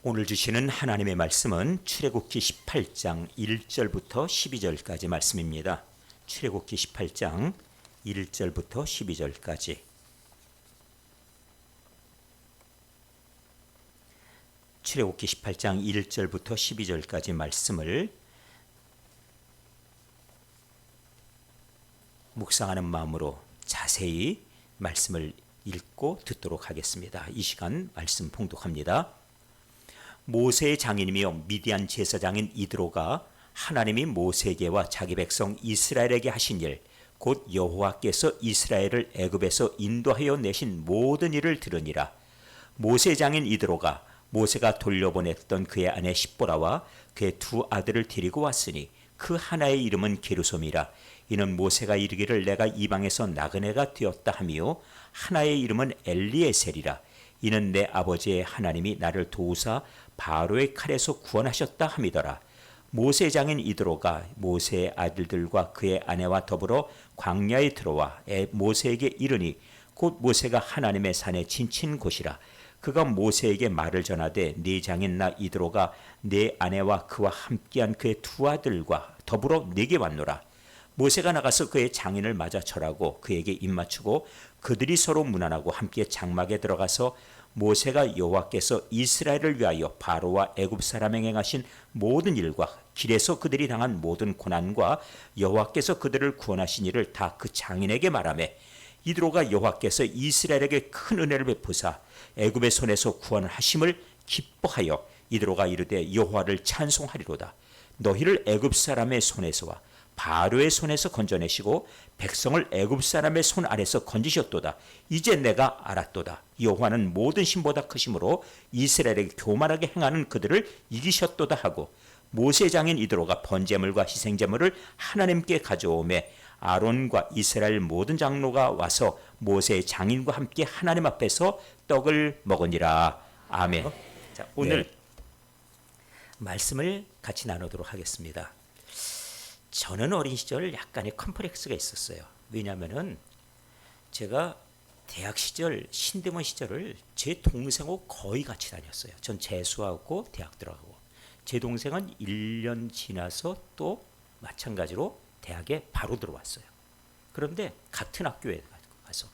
오늘 주시는 하나님의 말씀은 출애굽기 18장 1절부터 12절까지 말씀입니다. 출애굽기 18장 1절부터 12절까지. 출애굽기 18장 1절부터 12절까지 말씀을 묵상하는 마음으로 자세히 말씀을 읽고 듣도록 하겠습니다. 이 시간 말씀 봉독합니다. 모세의 장인이며 미디안 제사장인 이드로가 하나님이 모세에게와 자기 백성 이스라엘에게 하신 일, 곧 여호와께서 이스라엘을 애굽에서 인도하여 내신 모든 일을 들으니라. 모세 장인 이드로가 모세가 돌려보냈던 그의 아내 십보라와 그의 두 아들을 데리고 왔으니 그 하나의 이름은 게르솜이라. 이는 모세가 이르기를 내가 이방에서 나그네가 되었다 하며 하나의 이름은 엘리에셀이라. 이는 내 아버지의 하나님이 나를 도우사 바로의 칼에서 구원하셨다 함이더라. 모세 장인 이드로가 모세의 아들들과 그의 아내와 더불어 광야에 들어와 모세에게 이르니 곧 모세가 하나님의 산에 지친 곳이라. 그가 모세에게 말을 전하되 네 장인 나 이드로가 네 아내와 그와 함께한 그의 두 아들과 더불어 네게 왔노라. 모세가 나가서 그의 장인을 맞아 절하고 그에게 입맞추고 그들이 서로 문안하고 함께 장막에 들어가서 모세가 여호와께서 이스라엘을 위하여 바로와 애굽 사람에게 행하신 모든 일과 길에서 그들이 당한 모든 고난과 여호와께서 그들을 구원하신 일을 다 그 장인에게 말하매 이드로가 여호와께서 이스라엘에게 큰 은혜를 베푸사 애굽의 손에서 구원하심을 기뻐하여 이드로가 이르되 여호와를 찬송하리로다. 너희를 애굽 사람의 손에서와 바로의 손에서 건져내시고 백성을 애굽 사람의 손 아래서 건지셨도다. 이제 내가 알았도다. 여호와는 모든 신보다 크심으로 이스라엘에게 교만하게 행하는 그들을 이기셨도다 하고 모세 장인 이드로가 번제물과 희생제물을 하나님께 가져오매 아론과 이스라엘 모든 장로가 와서 모세의 장인과 함께 하나님 앞에서 떡을 먹으니라. 아멘. 자, 오늘 말씀을 같이 나누도록 하겠습니다. 저는 어린 시절 약간의 컴플렉스가 있었어요. 왜냐하면은 제가 대학 시절, 신대문 시절을 제 동생하고 거의 같이 다녔어요. 전 재수하고 대학 들어가고. 제 동생은 1년 지나서 또 마찬가지로 대학에 바로 들어왔어요. 그런데 같은 학교에 가서.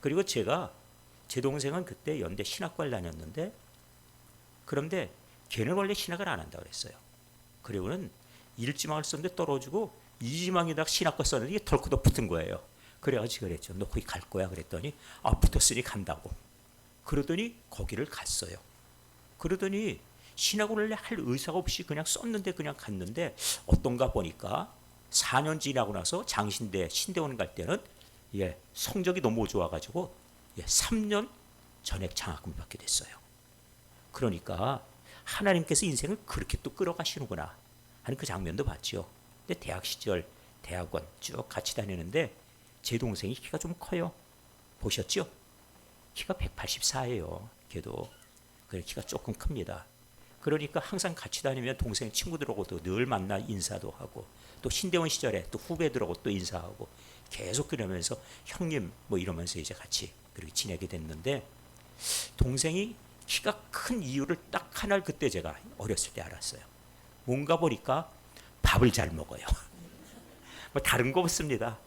그리고 제 동생은 그때 연대 신학과를 다녔는데 그런데 걔는 원래 신학을 안 한다고 그랬어요. 그리고는 일지망을 썼는데 떨어지고 이지망에다가 신학과 썼는데 이게 덜컥 붙은 거예요. 그래가지고 그랬죠. 너 거기 갈 거야? 그랬더니 붙었으니 간다고. 그러더니 거기를 갔어요. 그러더니 신학을 원래 할 의사가 없이 그냥 썼는데 그냥 갔는데 어떤가 보니까 4년 지나고 나서 장신대 신대원 갈 때는 성적이 너무 좋아가지고 3년 전액 장학금 받게 됐어요. 그러니까 하나님께서 인생을 그렇게 또 끌어가시는구나 하는 그 장면도 봤죠. 근데 대학 시절 대학원 쭉 같이 다니는데 제 동생이 키가 좀 커요. 보셨죠? 키가 184예요. 걔도 키가 조금 큽니다. 그러니까 항상 같이 다니면 동생 친구들하고도 늘 만나 인사도 하고 또 신대원 시절에 또 후배들하고 또 인사하고 계속 그러면서 형님 뭐 이러면서 이제 같이 그렇게 지내게 됐는데 동생이 키가 큰 이유를 딱 하나를 그때 제가 어렸을 때 알았어요. 뭔가 보니까 밥을 잘 먹어요. 뭐 다른 거 없습니다.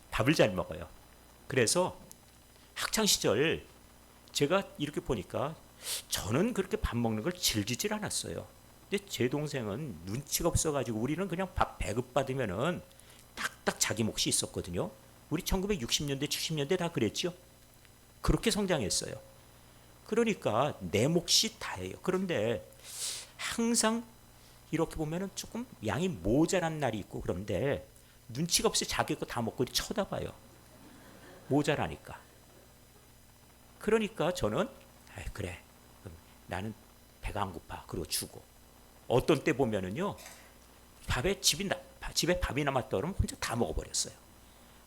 밥을 잘 먹어요. 그래서 학창시절 제가 이렇게 보니까 저는 그렇게 밥 먹는 걸 즐기질 않았어요. 근데 제 동생은 눈치가 없어가지고 우리는 그냥 밥 배급받으면은 딱딱 자기 몫이 있었거든요. 우리 1960년대, 70년대 다 그랬죠. 그렇게 성장했어요. 그러니까 내 몫이 다예요. 그런데 항상 이렇게 보면은 조금 양이 모자란 날이 있고 그런데 눈치가 없이 자기 거 다 먹고 쳐다봐요. 모자라니까. 그러니까 저는 그래. 나는 배가 안 고파. 그리고 주고. 어떤 때 보면은요. 집에 밥이 남았다 그러면 혼자 다 먹어버렸어요.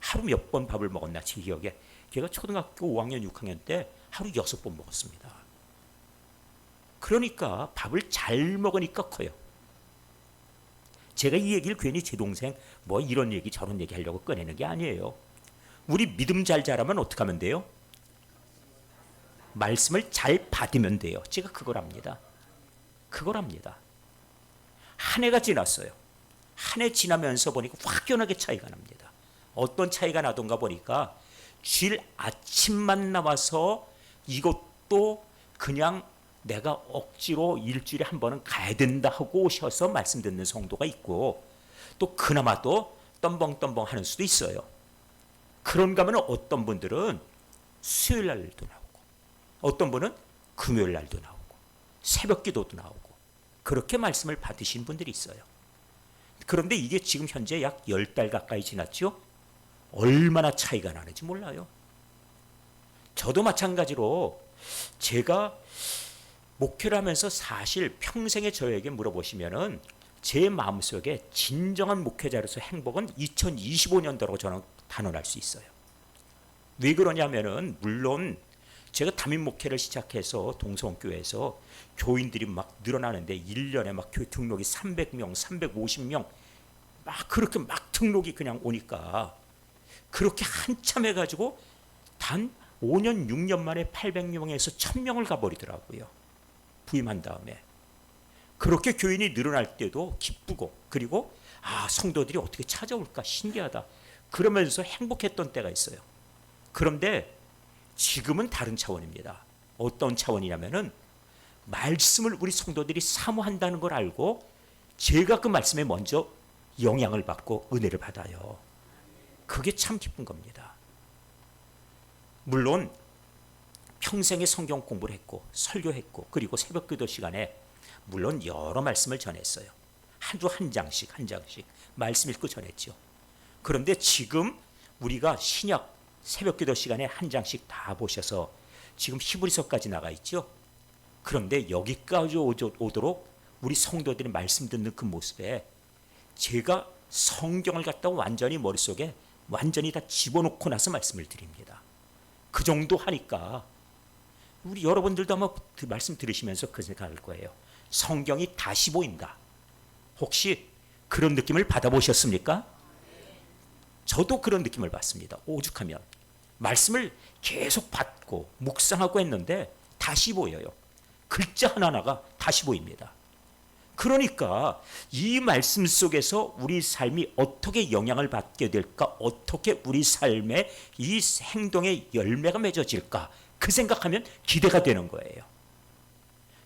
하루 몇 번 밥을 먹었나 제 기억에. 걔가 초등학교 5학년, 6학년 때 하루 6번 먹었습니다. 그러니까 밥을 잘 먹으니까 커요. 제가 이 얘기를 괜히 제 동생 뭐 이런 얘기 저런 얘기 하려고 꺼내는 게 아니에요. 우리 믿음 잘 자라면 어떻게 하면 돼요? 말씀을 잘 받으면 돼요. 제가 그걸 압니다. 그거랍니다. 한 해가 지났어요. 한 해 지나면서 보니까 확연하게 차이가 납니다. 어떤 차이가 나던가 보니까 주일 아침만 나와서 이것도 그냥 내가 억지로 일주일에 한 번은 가야 된다 하고 오셔서 말씀 듣는 성도가 있고, 또 그나마 또 덤벙덤벙 하는 수도 있어요. 그런가 하면 어떤 분들은 수요일 날도 나오고, 어떤 분은 금요일 날도 나오고, 새벽 기도도 나오고, 그렇게 말씀을 받으신 분들이 있어요. 그런데 이게 지금 현재 약 10달 가까이 지났죠? 얼마나 차이가 나는지 몰라요. 저도 마찬가지로 제가 목회를 하면서 사실 평생에 저에게 물어보시면은 제 마음속에 진정한 목회자로서 행복은 2025년도라고 저는 단언할 수 있어요. 왜 그러냐면은 물론 제가 담임 목회를 시작해서 동성교회에서 교인들이 막 늘어나는데 1년에 막 교회 등록이 300명, 350명 막 그렇게 막 등록이 그냥 오니까 그렇게 한참 해가지고 단 5년, 6년 만에 800명에서 1000명을 가버리더라고요. 부임한 다음에. 그렇게 교인이 늘어날 때도 기쁘고, 그리고 성도들이 어떻게 찾아올까 신기하다 그러면서 행복했던 때가 있어요. 그런데 지금은 다른 차원입니다. 어떤 차원이냐면은 말씀을 우리 성도들이 사모한다는 걸 알고 제가 그 말씀에 먼저 영향을 받고 은혜를 받아요. 그게 참 기쁜 겁니다. 물론 평생에 성경 공부를 했고 설교했고 그리고 새벽 기도 시간에 물론 여러 말씀을 전했어요. 하루 한 장씩 말씀 읽고 전했죠. 그런데 지금 우리가 신약 새벽 기도 시간에 한 장씩 다 보셔서 지금 히브리서까지 나가 있죠. 그런데 여기까지 오도록 우리 성도들이 말씀 듣는 그 모습에 제가 성경을 갖다 완전히 머릿속에 완전히 다 집어넣고 나서 말씀을 드립니다. 그 정도 하니까 우리 여러분들도 아마 말씀 들으시면서 그 생각할 거예요. 성경이 다시 보인다. 혹시 그런 느낌을 받아보셨습니까? 저도 그런 느낌을 받습니다. 오죽하면 말씀을 계속 받고 묵상하고 했는데 다시 보여요. 글자 하나하나가 다시 보입니다. 그러니까 이 말씀 속에서 우리 삶이 어떻게 영향을 받게 될까, 어떻게 우리 삶의 이 행동의 열매가 맺어질까, 그 생각하면 기대가 되는 거예요.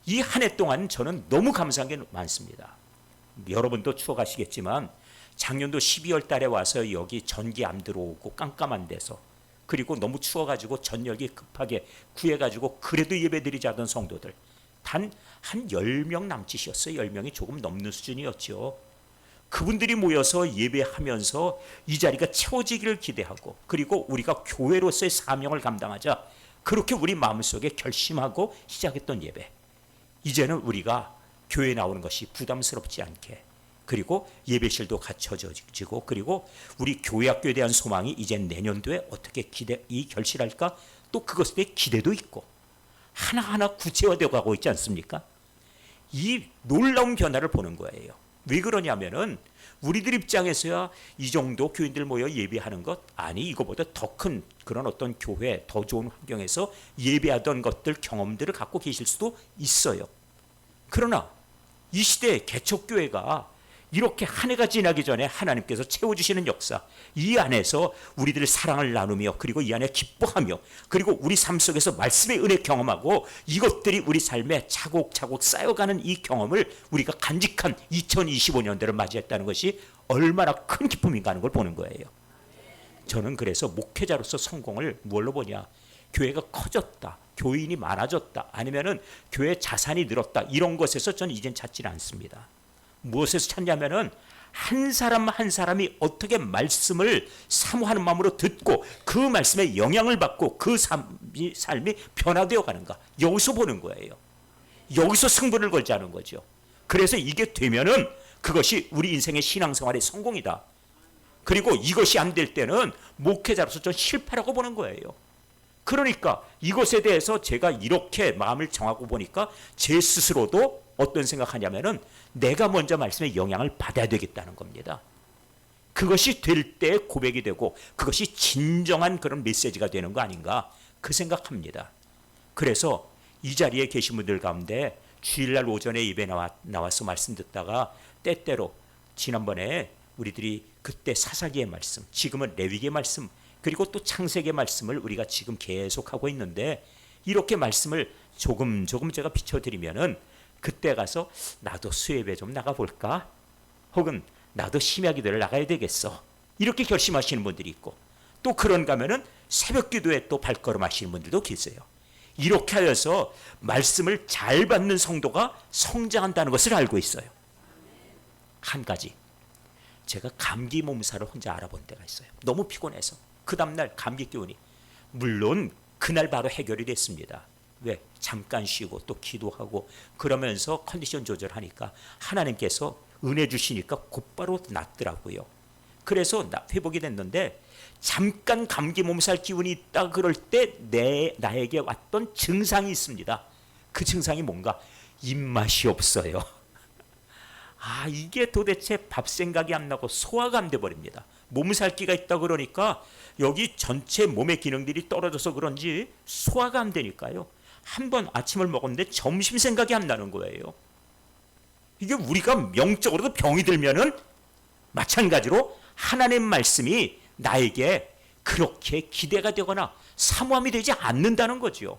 이 한 해 동안 저는 너무 감사한 게 많습니다. 여러분도 추억하시겠지만 작년도 12월 달에 와서 여기 전기 안 들어오고 깜깜한 데서, 그리고 너무 추워가지고 전열기 급하게 구해가지고 그래도 예배드리지 않던 성도들 단 한 10명 남짓이었어요. 10명이 조금 넘는 수준이었죠. 그분들이 모여서 예배하면서 이 자리가 채워지기를 기대하고, 그리고 우리가 교회로서의 사명을 감당하자 그렇게 우리 마음속에 결심하고 시작했던 예배, 이제는 우리가 교회에 나오는 것이 부담스럽지 않게, 그리고 예배실도 갖춰지고, 그리고 우리 교회학교에 대한 소망이 이제 내년도에 어떻게 결실할까, 또 그것에 대해 기대도 있고 하나하나 구체화되어 가고 있지 않습니까? 이 놀라운 변화를 보는 거예요. 왜 그러냐면은 우리들 입장에서야 이 정도 교인들 모여 예배하는 것, 아니 이거보다 더 큰 그런 어떤 교회, 더 좋은 환경에서 예배하던 것들, 경험들을 갖고 계실 수도 있어요. 그러나 이 시대에 개척교회가 이렇게 한 해가 지나기 전에 하나님께서 채워주시는 역사, 이 안에서 우리들의 사랑을 나누며, 그리고 이 안에 기뻐하며, 그리고 우리 삶 속에서 말씀의 은혜 경험하고, 이것들이 우리 삶에 차곡차곡 쌓여가는 이 경험을 우리가 간직한 2025년대를 맞이했다는 것이 얼마나 큰 기쁨인가 하는 걸 보는 거예요. 저는 그래서 목회자로서 성공을 뭘로 보냐, 교회가 커졌다, 교인이 많아졌다, 아니면은 교회 자산이 늘었다, 이런 것에서 저는 이젠 찾지는 않습니다. 무엇에서 찾냐면은 한 사람 한 사람이 어떻게 말씀을 사모하는 마음으로 듣고 그 말씀에 영향을 받고 그 삶이 변화되어 가는가, 여기서 보는 거예요. 여기서 승부를 걸자는 거죠. 그래서 이게 되면은 그것이 우리 인생의 신앙생활의 성공이다. 그리고 이것이 안 될 때는 목회자로서 좀 실패라고 보는 거예요. 그러니까 이것에 대해서 제가 이렇게 마음을 정하고 보니까 제 스스로도 어떤 생각하냐면은 내가 먼저 말씀에 영향을 받아야 되겠다는 겁니다. 그것이 될 때 고백이 되고 그것이 진정한 그런 메시지가 되는 거 아닌가, 그 생각합니다. 그래서 이 자리에 계신 분들 가운데 주일날 오전에 예배 나와서 말씀 듣다가 때때로 지난번에 우리들이 그때 사사기의 말씀, 지금은 레위기의 말씀, 그리고 또 창세기의 말씀을 우리가 지금 계속하고 있는데, 이렇게 말씀을 조금 제가 비춰드리면은 그때 가서 나도 수예배 좀 나가볼까? 혹은 나도 심야기도를 나가야 되겠어, 이렇게 결심하시는 분들이 있고, 또 그런가 하면은 새벽기도에 또 발걸음하시는 분들도 계세요. 이렇게 하여서 말씀을 잘 받는 성도가 성장한다는 것을 알고 있어요. 한 가지, 제가 감기 몸살을 혼자 알아본 때가 있어요. 너무 피곤해서 그 다음날 감기 기운이, 물론 그날 바로 해결이 됐습니다. 왜? 잠깐 쉬고 또 기도하고 그러면서 컨디션 조절하니까 하나님께서 은혜 주시니까 곧바로 낫더라고요. 그래서 회복이 됐는데, 잠깐 감기 몸살 기운이 있다 그럴 때 나에게 왔던 증상이 있습니다. 그 증상이 뭔가? 입맛이 없어요. 이게 도대체 밥 생각이 안 나고 소화가 안 돼 버립니다. 몸살기가 있다 그러니까 여기 전체 몸의 기능들이 떨어져서 그런지 소화가 안 되니까요. 한번 아침을 먹었는데 점심 생각이 안 나는 거예요. 이게 우리가 명적으로도 병이 들면은 마찬가지로 하나님 말씀이 나에게 그렇게 기대가 되거나 사모함이 되지 않는다는 거죠.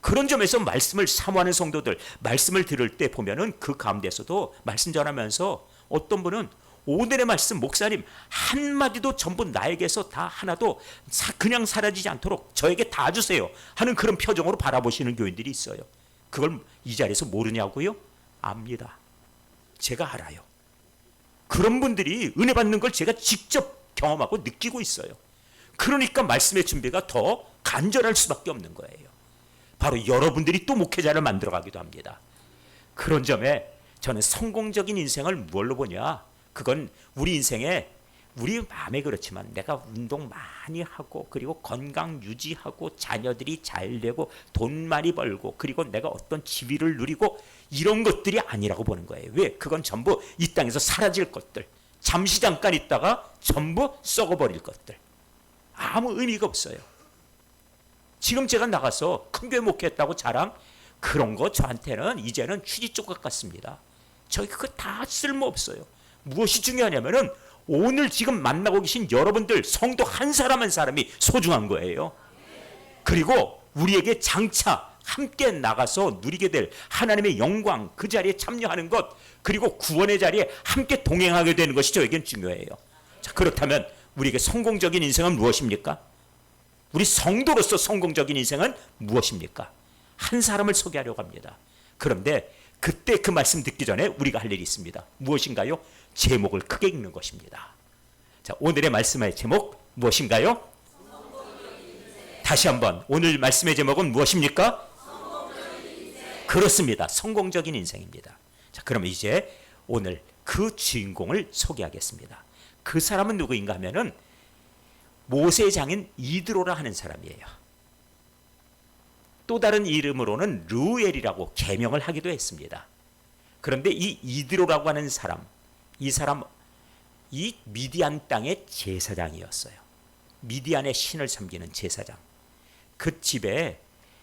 그런 점에서 말씀을 사모하는 성도들, 말씀을 들을 때 보면은 그 가운데서도 말씀 전하면서 어떤 분은 오늘의 말씀, 목사님 한마디도 전부 나에게서 다 하나도 그냥 사라지지 않도록 저에게 다 주세요 하는 그런 표정으로 바라보시는 교인들이 있어요. 그걸 이 자리에서 모르냐고요? 압니다. 제가 알아요. 그런 분들이 은혜 받는 걸 제가 직접 경험하고 느끼고 있어요. 그러니까 말씀의 준비가 더 간절할 수밖에 없는 거예요. 바로 여러분들이 또 목회자를 만들어가기도 합니다. 그런 점에 저는 성공적인 인생을 뭘로 보냐? 그건 우리 인생에, 우리 마음에 그렇지만 내가 운동 많이 하고 그리고 건강 유지하고 자녀들이 잘 되고 돈 많이 벌고 그리고 내가 어떤 지위를 누리고 이런 것들이 아니라고 보는 거예요. 왜? 그건 전부 이 땅에서 사라질 것들, 잠시 잠깐 있다가 전부 썩어버릴 것들, 아무 의미가 없어요. 지금 제가 나가서 큰 교회 목회했다고 자랑, 그런 거 저한테는 이제는 휴지 조각 같습니다. 저희 그거 다 쓸모없어요. 무엇이 중요하냐면은 오늘 지금 만나고 계신 여러분들 성도 한 사람 한 사람이 소중한 거예요. 그리고 우리에게 장차 함께 나가서 누리게 될 하나님의 영광, 그 자리에 참여하는 것, 그리고 구원의 자리에 함께 동행하게 되는 것이 저에겐 중요해요. 자, 그렇다면 우리에게 성공적인 인생은 무엇입니까? 우리 성도로서 성공적인 인생은 무엇입니까? 한 사람을 소개하려고 합니다. 그런데 그때 그 말씀 듣기 전에 우리가 할 일이 있습니다. 무엇인가요? 제목을 크게 읽는 것입니다. 자, 오늘의 말씀의 제목 무엇인가요? 다시 한번, 오늘 말씀의 제목은 무엇입니까? 그렇습니다. 성공적인 인생입니다. 자, 그러면 이제 오늘 그 주인공을 소개하겠습니다. 그 사람은 누구인가 하면은 모세의 장인 이드로라 하는 사람이에요. 또 다른 이름으로는 르우엘이라고 개명을 하기도 했습니다. 그런데 이 이드로라고 하는 사람, 이 사람, 이 미디안 땅의 제사장이었어요. 미디안의 신을 섬기는 제사장. 그 집에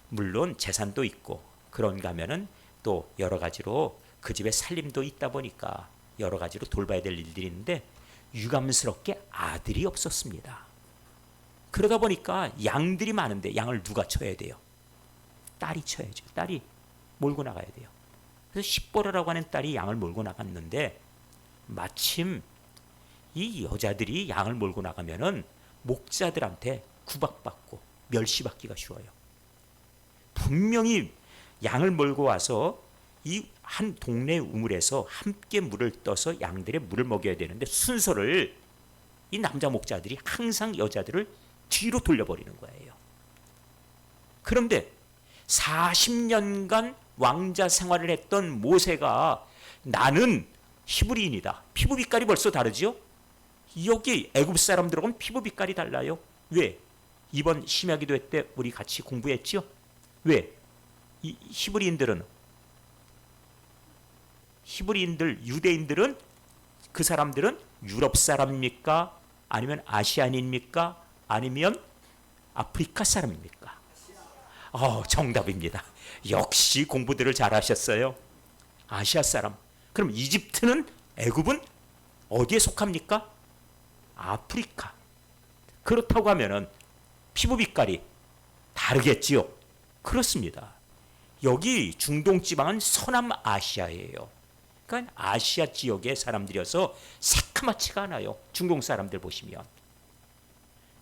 물론 재산도 있고 그런가 하면은 또 여러 가지로 그 집에 살림도 있다 보니까 여러 가지로 돌봐야 될 일들이 있는데 유감스럽게 아들이 없었습니다. 그러다 보니까 양들이 많은데 양을 누가 쳐야 돼요? 딸이 쳐야죠. 딸이 몰고 나가야 돼요. 그래서 십보라라고 하는 딸이 양을 몰고 나갔는데 마침 이 여자들이 양을 몰고 나가면은 목자들한테 구박받고 멸시받기가 쉬워요. 분명히 양을 몰고 와서 이 한 동네 우물에서 함께 물을 떠서 양들의 물을 먹여야 되는데 순서를 이 남자 목자들이 항상 여자들을 뒤로 돌려버리는 거예요. 그런데 40년간 왕자 생활을 했던 모세가 나는 히브리인이다. 피부 빛깔이 벌써 다르죠? 여기 애굽 사람들하고는 피부 빛깔이 달라요. 왜? 이번 심야기도 때 우리 같이 공부했죠? 왜? 이 히브리인들, 유대인들은 그 사람들은 유럽 사람입니까? 아니면 아시안입니까? 아니면 아프리카 사람입니까? 정답입니다. 역시 공부들을 잘하셨어요. 아시아 사람. 그럼 이집트는, 애굽은 어디에 속합니까? 아프리카. 그렇다고 하면은 피부 빛깔이 다르겠지요. 그렇습니다. 여기 중동 지방은 서남아시아예요. 그러니까 아시아 지역의 사람들이어서 새카맣지가 않아요. 중동 사람들 보시면.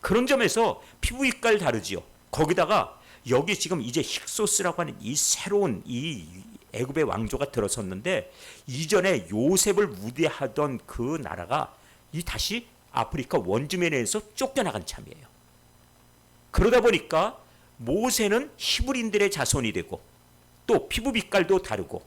그런 점에서 피부 빛깔 다르지요. 거기다가 여기 지금 이제 힉소스라고 하는 이 새로운 이 애굽의 왕조가 들어섰는데, 이전에 요셉을 우대하던 그 나라가 이 다시 아프리카 원주민에서 쫓겨나간 참이에요. 그러다 보니까 모세는 히브리인들의 자손이 되고 또 피부 빛깔도 다르고,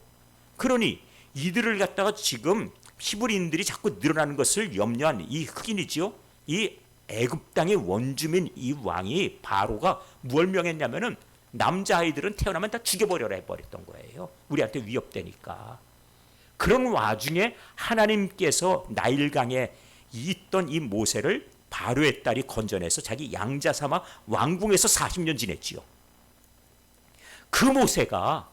그러니 이들을 갖다가 지금 히브리인들이 자꾸 늘어나는 것을 염려한 이 흑인이지요. 이 애굽 땅의 원주민 이 왕이 바로가 뭘 명했냐면은 남자아이들은 태어나면 다 죽여버려라 해버렸던 거예요. 우리한테 위협되니까. 그런 와중에 하나님께서 나일강에 있던 이 모세를 바로의 딸이 건져내서 자기 양자 삼아 왕궁에서 40년 지냈지요. 그 모세가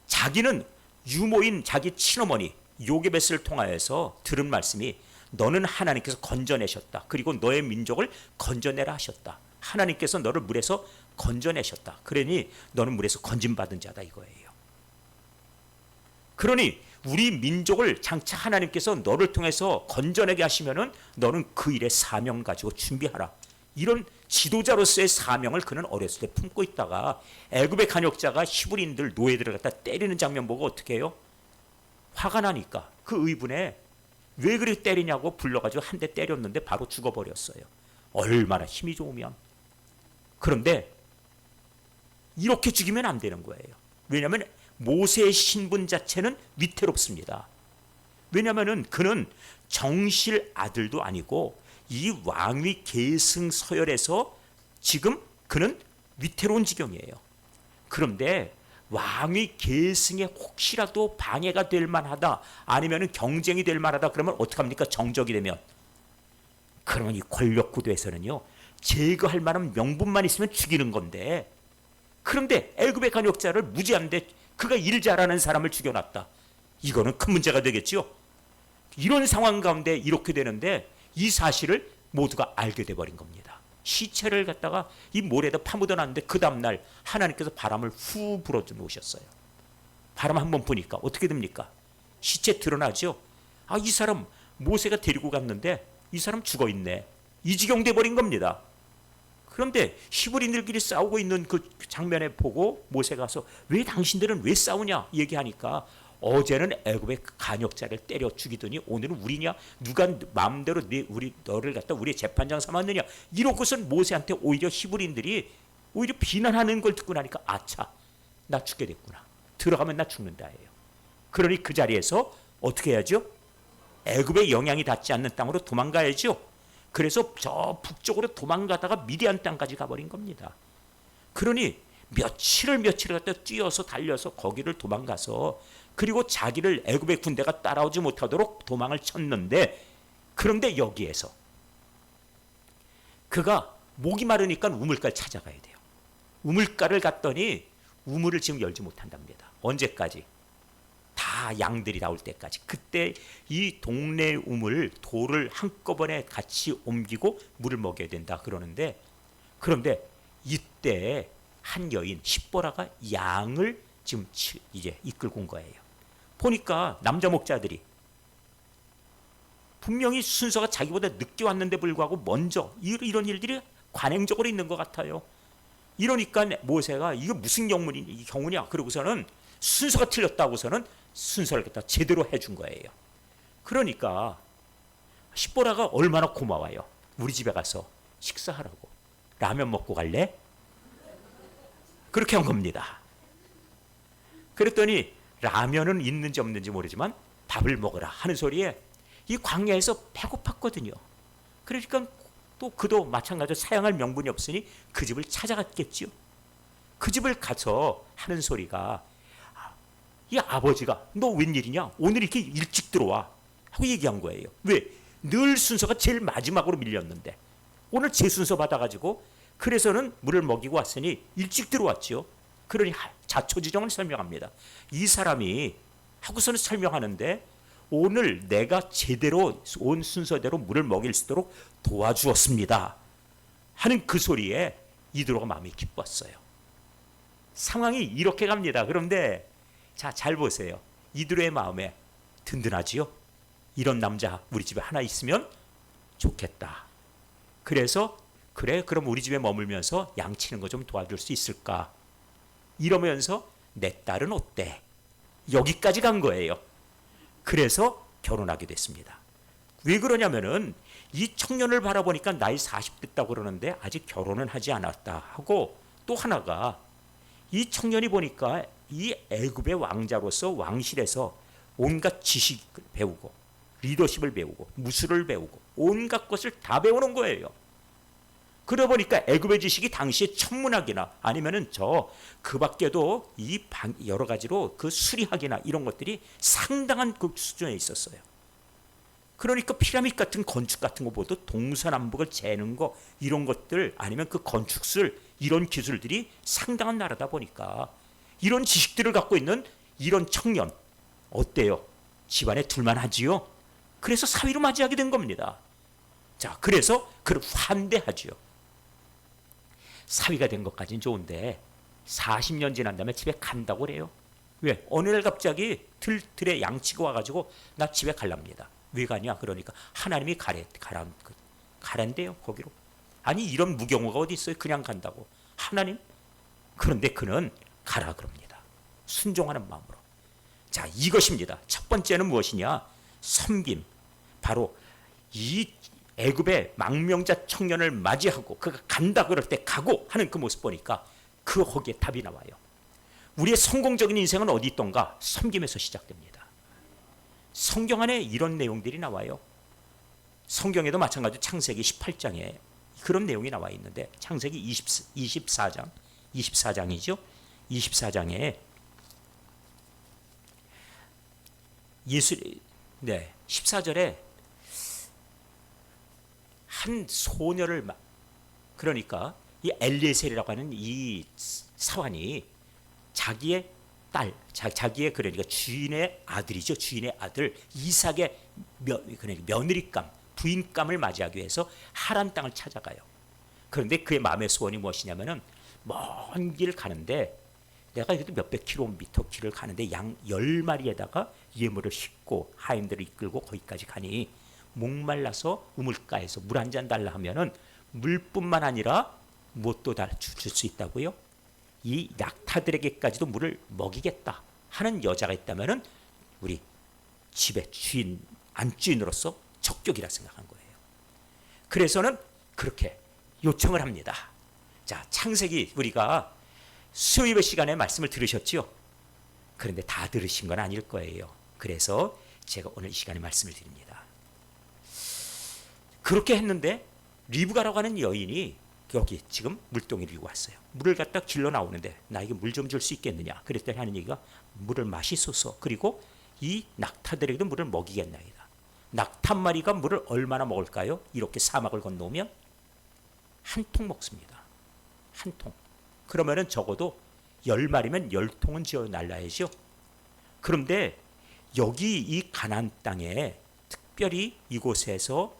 자기는 유모인 자기 친어머니 요게벳을 통하여서 들은 말씀이, 너는 하나님께서 건져내셨다. 그리고 너의 민족을 건져내라 하셨다. 하나님께서 너를 물에서 건져내셨다. 그러니 너는 물에서 건짐받은 자다 이거예요. 그러니 우리 민족을 장차 하나님께서 너를 통해서 건져내게 하시면은 너는 그 일의 사명 가지고 준비하라. 이런 지도자로서의 사명을 그는 어렸을 때 품고 있다가 애굽의 간역자가 히브리인들 노예들을 갖다 때리는 장면 보고 어떻게 해요? 화가 나니까 그 의분에 왜 그렇게 때리냐고 불러가지고 한 대 때렸는데 바로 죽어버렸어요. 얼마나 힘이 좋으면. 그런데 이렇게 죽이면 안 되는 거예요. 왜냐하면 모세의 신분 자체는 위태롭습니다. 왜냐하면 그는 정실 아들도 아니고 이 왕위 계승 서열에서 지금 그는 위태로운 지경이에요. 그런데 왕위 계승에 혹시라도 방해가 될 만하다, 아니면 경쟁이 될 만하다, 그러면 어떡합니까? 정적이 되면. 그러면 이 권력 구도에서는요, 제거할 만한 명분만 있으면 죽이는 건데, 그런데 애굽의 간역자를 무지한데 그가 일 잘하는 사람을 죽여놨다. 이거는 큰 문제가 되겠지요. 이런 상황 가운데 이렇게 되는데 이 사실을 모두가 알게 돼버린 겁니다. 시체를 갖다가 이 모래에다 파묻어 놨는데 그 다음날 하나님께서 바람을 후 불어 놓으셨어요. 바람 한번 부니까 어떻게 됩니까? 시체 드러나죠. 이 사람 모세가 데리고 갔는데 이 사람 죽어있네. 이 지경 돼버린 겁니다. 그런데 히브리인들끼리 싸우고 있는 그 장면에 보고 모세가 가서 왜 당신들은 왜 싸우냐 얘기하니까, 어제는 애굽의 간역자를 때려 죽이더니 오늘은 우리냐? 누가 마음대로 너를 갖다 우리의 재판장 삼았느냐? 이러고선 모세한테 오히려 히브리인들이 오히려 비난하는 걸 듣고 나니까, 아차, 나 죽게 됐구나. 들어가면 나 죽는다예요. 그러니 그 자리에서 어떻게 해야죠? 애굽의 영향이 닿지 않는 땅으로 도망가야죠. 그래서 저 북쪽으로 도망가다가 미디안 땅까지 가버린 겁니다. 그러니 며칠을 갖다 뛰어서 달려서 거기를 도망가서, 그리고 자기를 애굽의 군대가 따라오지 못하도록 도망을 쳤는데, 그런데 여기에서 그가 목이 마르니까 우물가를 찾아가야 돼요. 우물가를 갔더니 우물을 지금 열지 못한답니다. 언제까지? 다 양들이 나올 때까지. 그때 이 동네 우물 돌을 한꺼번에 같이 옮기고 물을 먹여야 된다 그러는데, 그런데 이때 한 여인 십보라가 양을 지금 이제 이끌고 온 거예요. 보니까 남자 목자들이 분명히 순서가 자기보다 늦게 왔는데 불구하고 먼저 이런 일들이 관행적으로 있는 것 같아요. 이러니까 모세가 이거 무슨 경우냐 그러고서는 순서가 틀렸다고서는 순서를 갖다 제대로 해준 거예요. 그러니까 십보라가 얼마나 고마워요. 우리 집에 가서 식사하라고. 라면 먹고 갈래? 그렇게 한 겁니다. 그랬더니 라면은 있는지 없는지 모르지만 밥을 먹으라 하는 소리에 이 광야에서 배고팠거든요. 그러니까 또 그도 마찬가지로 사양할 명분이 없으니 그 집을 찾아갔겠지요. 그 집을 가서 하는 소리가, 이 아버지가 너 웬일이냐? 오늘 이렇게 일찍 들어와 하고 얘기한 거예요. 왜? 늘 순서가 제일 마지막으로 밀렸는데 오늘 제 순서 받아가지고 그래서는 물을 먹이고 왔으니 일찍 들어왔죠. 그러니 자초지종을 설명합니다. 이 사람이 하고서는 설명하는데 오늘 내가 제대로 온 순서대로 물을 먹일 수 있도록 도와주었습니다 하는 그 소리에 이드로가 마음이 기뻤어요. 상황이 이렇게 갑니다. 그런데 자, 잘 보세요. 이드로의 마음에 든든하지요. 이런 남자 우리 집에 하나 있으면 좋겠다. 그래서 그래, 그럼 우리 집에 머물면서 양치는 거 좀 도와줄 수 있을까? 이러면서 내 딸은 어때? 여기까지 간 거예요. 그래서 결혼하게 됐습니다. 왜 그러냐면은 이 청년을 바라보니까 나이 40 됐다고 그러는데 아직 결혼은 하지 않았다 하고, 또 하나가 이 청년이 보니까 이 애굽의 왕자로서 왕실에서 온갖 지식을 배우고 리더십을 배우고 무술을 배우고 온갖 것을 다 배우는 거예요. 그러다 보니까 애굽의 지식이 당시에 천문학이나 아니면은 그 밖에도 이 여러 가지로 그 수리학이나 이런 것들이 상당한 그 수준에 있었어요. 그러니까 피라미드 같은 건축 같은 거 보도 동서남북을 재는 거 이런 것들 아니면 그 건축술 이런 기술들이 상당한 나라다 보니까 이런 지식들을 갖고 있는 이런 청년 어때요? 집안에 둘만 하지요. 그래서 사위로 맞이하게 된 겁니다. 자, 그래서 그를 환대하지요. 사위가 된 것까지는 좋은데 40년 지난 다음에 집에 간다고 그래요. 왜? 어느 날 갑자기 들에 양치가 와가지고 나 집에 갈랍니다. 왜 가냐? 그러니까 하나님이 가란대요 거기로. 아니 이런 무경우가 어디 있어요? 그냥 간다고. 하나님? 그런데 그는 가라 그럽니다. 순종하는 마음으로. 자, 이것입니다. 첫 번째는 무엇이냐? 섬김. 바로 이 애굽의 망명자 청년을 맞이하고 그가 간다 그럴 때 가고 하는 그 모습 보니까 그 거기에 답이 나와요. 우리의 성공적인 인생은 어디 있던가? 섬김에서 시작됩니다. 성경 안에 이런 내용들이 나와요. 성경에도 마찬가지로 창세기 18장에 그런 내용이 나와 있는데 창세기 24장이죠. 24장에 14절에 한 소녀를 그러니까 이 엘리에셀이라고 하는 이 사환이 자기의 딸, 자기의 그러니까 주인의 아들이죠. 주인의 아들 이삭의 그러니까 며느리감, 부인감을 맞이하기 위해서 하란 땅을 찾아가요. 그런데 그의 마음의 소원이 무엇이냐면은 먼 길 가는데 내가 그래도 몇백 킬로미터 길을 가는데 양 10마리에다가 예물을 싣고 하인들을 이끌고 거기까지 가니 목말라서 우물가에서 물 한 잔 달라 하면은 물뿐만 아니라 무엇도 다 줄 수 있다고요. 이 낙타들에게까지도 물을 먹이겠다 하는 여자가 있다면은 우리 집의 주인 안주인으로서 적격이라 생각한 거예요. 그래서는 그렇게 요청을 합니다. 자, 창세기 우리가 수요예배 시간에 말씀을 들으셨지요? 그런데 다 들으신 건 아닐 거예요. 그래서 제가 오늘 이 시간에 말씀을 드립니다. 그렇게 했는데 리브가라고 하는 여인이 여기 지금 물동이를 이고 왔어요. 물을 갖다 길러 나오는데 나에게 물 좀 줄 수 있겠느냐? 그랬더니 하는 얘기가 물을 마시소서. 그리고 이 낙타들에게도 물을 먹이겠나이다. 낙타 한 마리가 물을 얼마나 먹을까요? 이렇게 사막을 건너오면 한 통 먹습니다. 한 통. 그러면은 적어도 10마리면 10통은 지어 날라야죠. 그런데 여기 이 가나안 땅에 특별히 이곳에서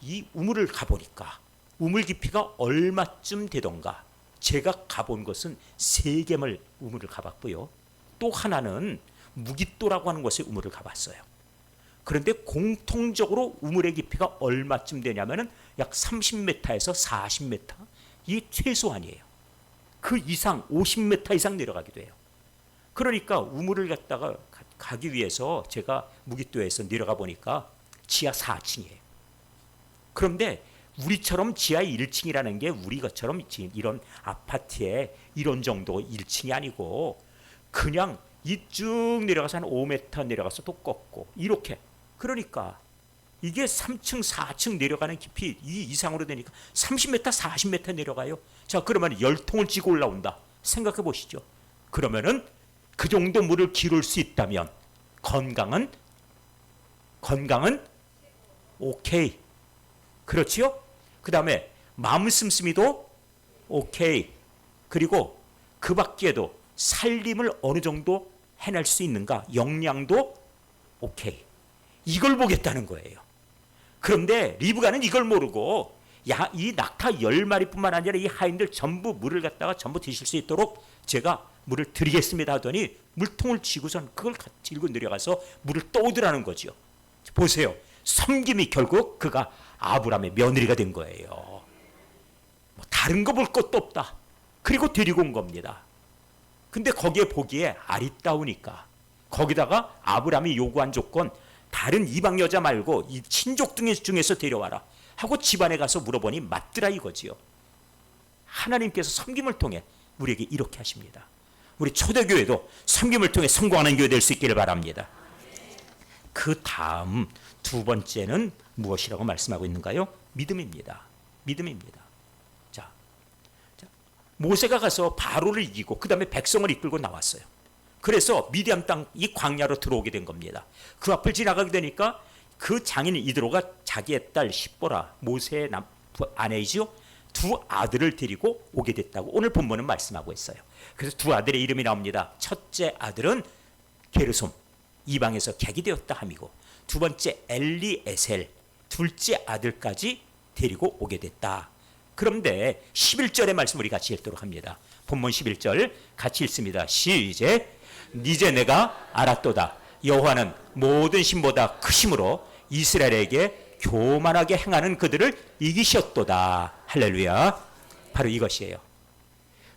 이 우물을 가보니까 우물 깊이가 얼마쯤 되던가. 제가 가본 것은 3개물 우물을 가봤고요. 또 하나는 무깃도라고 하는 곳에 우물을 가봤어요. 그런데 공통적으로 우물의 깊이가 얼마쯤 되냐면은 약 30m에서 40m 이 최소한이에요. 그 이상 50m 이상 내려가기도 해요. 그러니까 우물을 갖다가 가기 위해서 제가 무깃도에서 내려가 보니까 지하 4층이에요. 그런데 우리처럼 지하 1층이라는 게 우리 것처럼 이런 아파트에 이런 정도 1층이 아니고 그냥 이쭉 내려가서 한 5m 내려가서 또 꺾고 이렇게. 그러니까 이게 3층 4층 내려가는 깊이 이 이상으로 되니까 30m 40m 내려가요. 자, 그러면 10통을 쥐고 올라온다. 생각해 보시죠. 그러면은 그 정도 물을 기를 수 있다면 건강은 오케이. 그렇지요? 그 다음에 마음 씀씀이도 오케이. 그리고 그 밖에도 살림을 어느 정도 해낼 수 있는가, 역량도 오케이, 이걸 보겠다는 거예요. 그런데 리브가는 이걸 모르고 이 낙타 10마리뿐만 아니라 이 하인들 전부 물을 갖다가 전부 드실 수 있도록 제가 물을 드리겠습니다 하더니 물통을 쥐고선 그걸 들고 내려가서 물을 떠오더라는 거죠. 보세요. 섬김이 결국 그가 아브라함의 며느리가 된 거예요. 뭐 다른 거 볼 것도 없다. 그리고 데리고 온 겁니다. 근데 거기에 보기에 아리따우니까, 거기다가 아브라함이 요구한 조건, 다른 이방 여자 말고 이 친족 중에서 데려와라 하고 집안에 가서 물어보니 맞더라 이거지요. 하나님께서 섬김을 통해 우리에게 이렇게 하십니다. 우리 초대교회도 섬김을 통해 성공하는 교회 될 수 있기를 바랍니다. 그 다음 두 번째는 무엇이라고 말씀하고 있는가요? 믿음입니다. 믿음입니다. 자, 모세가 가서 바로를 이기고 그 다음에 백성을 이끌고 나왔어요. 그래서 미디안 땅 이 광야로 들어오게 된 겁니다. 그 앞을 지나가게 되니까 그 장인 이드로가 자기의 딸 십보라, 모세의 아내이죠, 두 아들을 데리고 오게 됐다고 오늘 본문은 말씀하고 있어요. 그래서 두 아들의 이름이 나옵니다. 첫째 아들은 게르솜, 이방에서 객이 되었다 함이고, 두 번째 엘리에셀, 둘째 아들까지 데리고 오게 됐다. 그런데 11절의 말씀 우리 같이 읽도록 합니다. 본문 11절 같이 읽습니다. 시작. 이제 내가 알았도다. 여호와는 모든 신보다 크심으로 이스라엘에게 교만하게 행하는 그들을 이기셨도다. 할렐루야. 바로 이것이에요.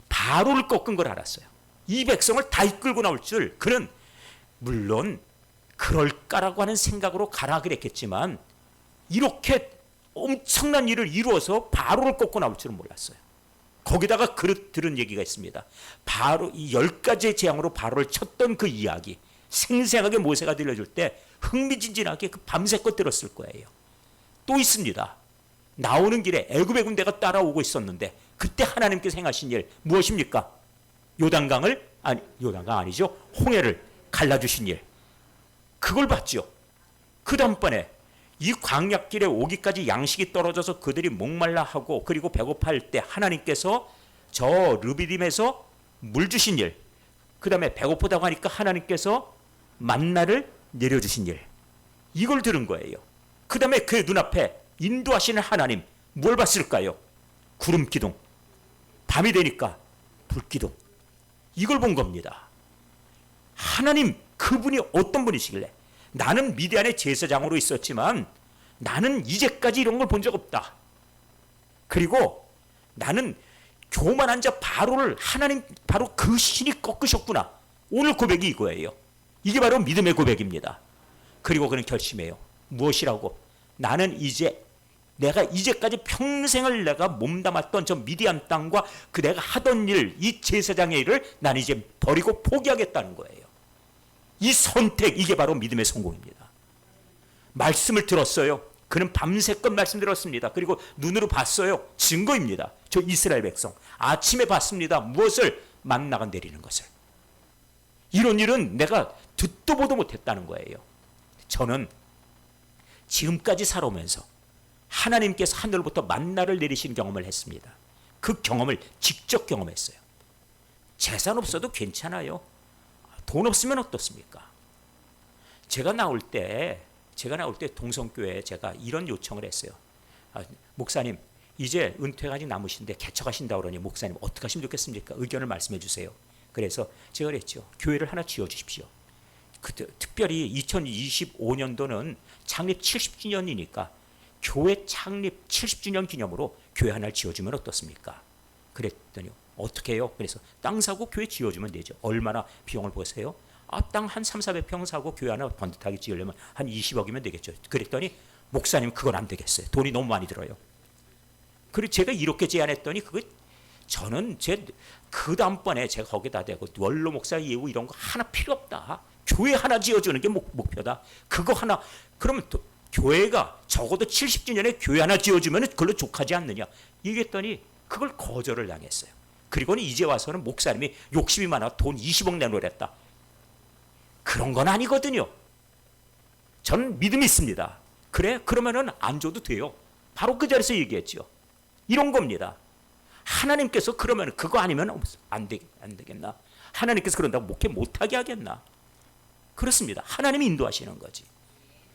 바로를 꺾은 걸 알았어요. 이 백성을 다 이끌고 나올 줄 그는 물론 그럴까라고 하는 생각으로 가라 그랬겠지만 이렇게 엄청난 일을 이루어서 바로를 꺾고 나올 줄은 몰랐어요. 거기다가 들은 얘기가 있습니다. 바로 이 10가지의 재앙으로 바로를 쳤던 그 이야기, 생생하게 모세가 들려줄 때 흥미진진하게 그 밤새껏 들었을 거예요. 또 있습니다. 나오는 길에 애굽의 군대가 따라오고 있었는데 그때 하나님께서 행하신 일 무엇입니까? 요단강 아니죠. 홍해를 갈라주신 일. 그걸 봤죠. 그 다음번에 이 광야길에 오기까지 양식이 떨어져서 그들이 목말라 하고 그리고 배고파할 때 하나님께서 저 르비딤에서 물 주신 일, 그 다음에 배고프다고 하니까 하나님께서 만나를 내려주신 일, 이걸 들은 거예요. 그 다음에 그의 눈앞에 인도하시는 하나님, 뭘 봤을까요? 구름 기둥, 밤이 되니까 불 기둥, 이걸 본 겁니다. 하나님, 그분이 어떤 분이시길래, 나는 미디안의 제사장으로 있었지만 나는 이제까지 이런 걸 본 적 없다. 그리고 나는 교만한 자 바로를 하나님, 바로 그 신이 꺾으셨구나. 오늘 고백이 이거예요. 이게 바로 믿음의 고백입니다. 그리고 그는 결심해요. 무엇이라고? 나는 내가 이제까지 평생을 내가 몸담았던 저 미디안 땅과 그 내가 하던 일, 이 제사장의 일을 나는 이제 버리고 포기하겠다는 거예요. 이 선택, 이게 바로 믿음의 성공입니다. 말씀을 들었어요. 그는 밤새껏 말씀 들었습니다. 그리고 눈으로 봤어요. 증거입니다. 저 이스라엘 백성. 아침에 봤습니다. 무엇을? 만나가 내리는 것을. 이런 일은 내가 듣도 보도 못했다는 거예요. 저는 지금까지 살아오면서 하나님께서 하늘로부터 만나를 내리신 경험을 했습니다. 그 경험을 직접 경험했어요. 재산 없어도 괜찮아요. 돈 없으면 어떻습니까? 제가 나올 때 동성교회에 제가 이런 요청을 했어요. 목사님, 이제 은퇴가 아직 남으신데 개척하신다고 그러니 목사님 어떻게 하시면 좋겠습니까? 의견을 말씀해 주세요. 그래서 제가 그랬죠. 교회를 하나 지어 주십시오. 특별히 2025년도는 창립 70주년이니까 교회 창립 70주년 기념으로 교회 하나를 지어주면 어떻습니까? 그랬더니 어떻게 해요? 그래서 땅 사고 교회 지어주면 되죠. 얼마나 비용을 보세요? 땅 한 300~400평 사고 교회 하나 번듯하게 지으려면 한 20억이면 되겠죠. 그랬더니 목사님 그건 안 되겠어요. 돈이 너무 많이 들어요. 그리고 제가 이렇게 제안했더니 저는 그 다음번에 제가 거기다 대고 원로 목사 예우 이런 거 하나 필요 없다. 교회 하나 지어주는 게 목표다. 그거 하나, 그러면 또 교회가 적어도 70주년에 교회 하나 지어주면 그걸로 족하지 않느냐. 얘기했더니 그걸 거절을 당했어요. 그리고는 이제 와서는 목사님이 욕심이 많아 돈 20억 내놓으랬다. 그런 건 아니거든요. 저는 믿음이 있습니다. 그래? 그러면은 안 줘도 돼요. 바로 그 자리에서 얘기했죠. 이런 겁니다. 하나님께서 그러면 그거 아니면 안 되겠나? 하나님께서 그런다고 목회 못하게 하겠나? 그렇습니다. 하나님이 인도하시는 거지.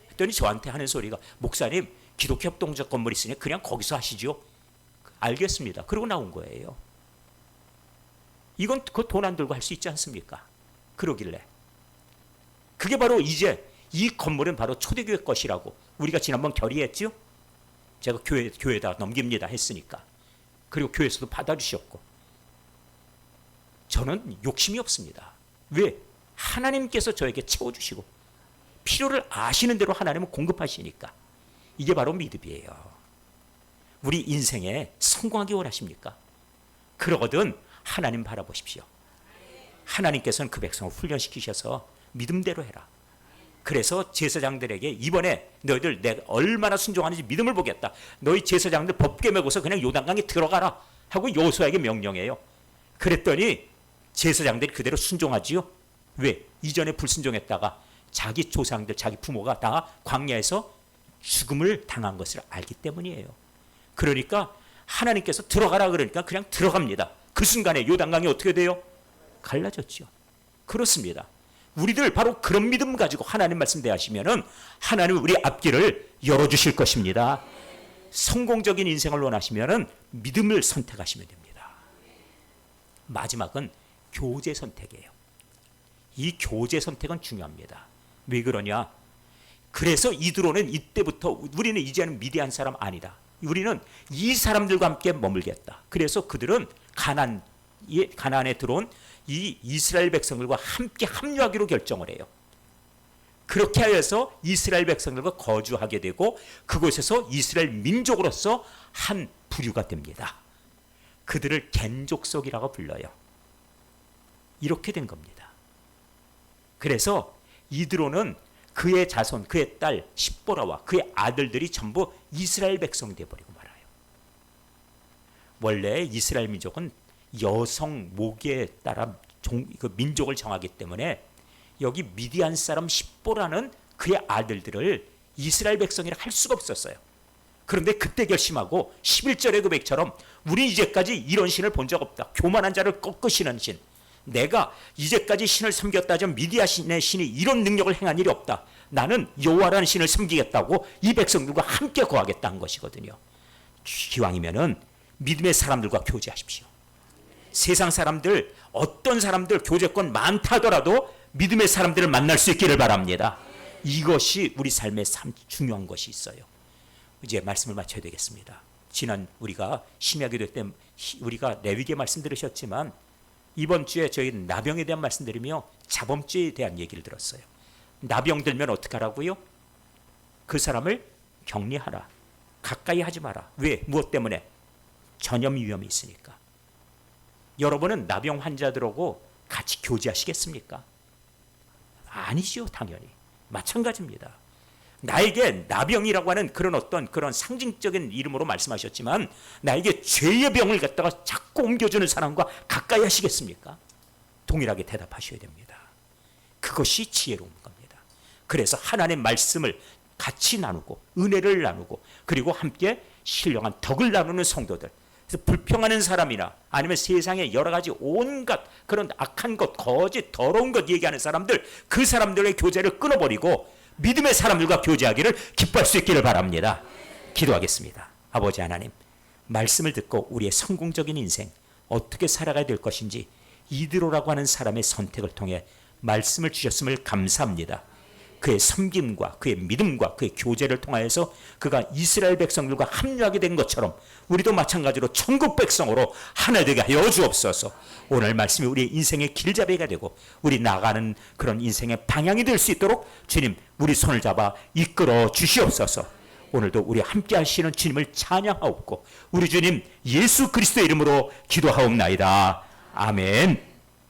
그랬더니 저한테 하는 소리가, 목사님 기독교 협동적 건물 있으니 그냥 거기서 하시죠. 알겠습니다. 그러고 나온 거예요. 이건 그 돈 안 들고 할 수 있지 않습니까? 그러길래. 그게 바로 이제 이 건물은 바로 초대교회 것이라고 우리가 지난번 결의했죠. 제가 교회에다 넘깁니다 했으니까. 그리고 교회에서도 받아주셨고. 저는 욕심이 없습니다. 왜? 하나님께서 저에게 채워주시고 필요를 아시는 대로 하나님은 공급하시니까. 이게 바로 믿음이에요. 우리 인생에 성공하기 원하십니까? 그러거든 하나님 바라보십시오. 하나님께서는 그 백성을 훈련시키셔서 믿음대로 해라. 그래서 제사장들에게 이번에 너희들 내가 얼마나 순종하는지 믿음을 보겠다. 너희 제사장들 법궤 메고서 그냥 요단강에 들어가라 하고 여호수아에게 명령해요. 그랬더니 제사장들이 그대로 순종하지요. 왜? 이전에 불순종했다가 자기 조상들, 자기 부모가 다 광야에서 죽음을 당한 것을 알기 때문이에요. 그러니까 하나님께서 들어가라 그러니까 그냥 들어갑니다. 그 순간에 요단강이 어떻게 돼요? 갈라졌죠. 그렇습니다. 우리들 바로 그런 믿음 가지고 하나님 말씀 대하시면은 하나님은 우리 앞길을 열어주실 것입니다. 성공적인 인생을 원하시면은 믿음을 선택하시면 됩니다. 마지막은 교제 선택이에요. 이 교제 선택은 중요합니다. 왜 그러냐? 그래서 이드로는 이때부터 우리는 이제는 미디안 사람 아니다. 우리는 이 사람들과 함께 머물겠다. 그래서 그들은 가나안에 들어온 이 이스라엘 백성들과 함께 합류하기로 결정을 해요. 그렇게 하여서 이스라엘 백성들과 거주하게 되고 그곳에서 이스라엘 민족으로서 한 부류가 됩니다. 그들을 겐족속이라고 불러요. 이렇게 된 겁니다. 그래서 이드로는 그의 자손, 그의 딸 십보라와 그의 아들들이 전부 이스라엘 백성이 되어버리고 말아요. 원래 이스라엘 민족은 여성 모계에 따라 그 민족을 정하기 때문에 여기 미디안 사람 십보라는 그의 아들들을 이스라엘 백성이라 할 수가 없었어요. 그런데 그때 결심하고 11절의 고백처럼 우리 이제까지 이런 신을 본 적 없다. 교만한 자를 꺾으시는 신. 내가 이제까지 신을 섬겼다지만 미디안의 신이 이런 능력을 행한 일이 없다. 나는 여호와라는 신을 섬기겠다고 이 백성들과 함께 거하겠다는 것이거든요. 기왕이면은 믿음의 사람들과 교제하십시오. 세상 사람들, 어떤 사람들 교제권 많다 하더라도 믿음의 사람들을 만날 수 있기를 바랍니다. 이것이 우리 삶에 참 중요한 것이 있어요. 이제 말씀을 마쳐야 되겠습니다. 지난 우리가 신약기도 때 우리가 레위기의 말씀 들으셨지만 이번 주에 저희 나병에 대한 말씀 드리며 자범죄에 대한 얘기를 들었어요. 나병 들면 어떻게 하라고요? 그 사람을 격리하라. 가까이 하지 마라. 왜? 무엇 때문에? 전염 위험이 있으니까. 여러분은 나병 환자들하고 같이 교제하시겠습니까? 아니죠, 당연히. 마찬가지입니다. 나에게 나병이라고 하는 그런 상징적인 이름으로 말씀하셨지만 나에게 죄의 병을 갖다가 자꾸 옮겨주는 사람과 가까이 하시겠습니까? 동일하게 대답하셔야 됩니다. 그것이 지혜로운 겁니다. 그래서 하나님의 말씀을 같이 나누고 은혜를 나누고 그리고 함께 신령한 덕을 나누는 성도들, 그래서 불평하는 사람이나 아니면 세상에 여러 가지 온갖 그런 악한 것, 거짓, 더러운 것 얘기하는 사람들, 그 사람들의 교제를 끊어버리고 믿음의 사람들과 교제하기를 기뻐할 수 있기를 바랍니다. 기도하겠습니다. 아버지 하나님, 말씀을 듣고 우리의 성공적인 인생 어떻게 살아가야 될 것인지 이드로라고 하는 사람의 선택을 통해 말씀을 주셨음을 감사합니다. 그의 섬김과 그의 믿음과 그의 교제를 통하여서 그가 이스라엘 백성들과 합류하게 된 것처럼 우리도 마찬가지로 천국 백성으로 하나 되게 하여 주옵소서. 오늘 말씀이 우리의 인생의 길잡이가 되고 우리 나가는 그런 인생의 방향이 될 수 있도록 주님 우리 손을 잡아 이끌어 주시옵소서. 오늘도 우리 함께 하시는 주님을 찬양하옵고 우리 주님 예수 그리스도의 이름으로 기도하옵나이다. 아멘.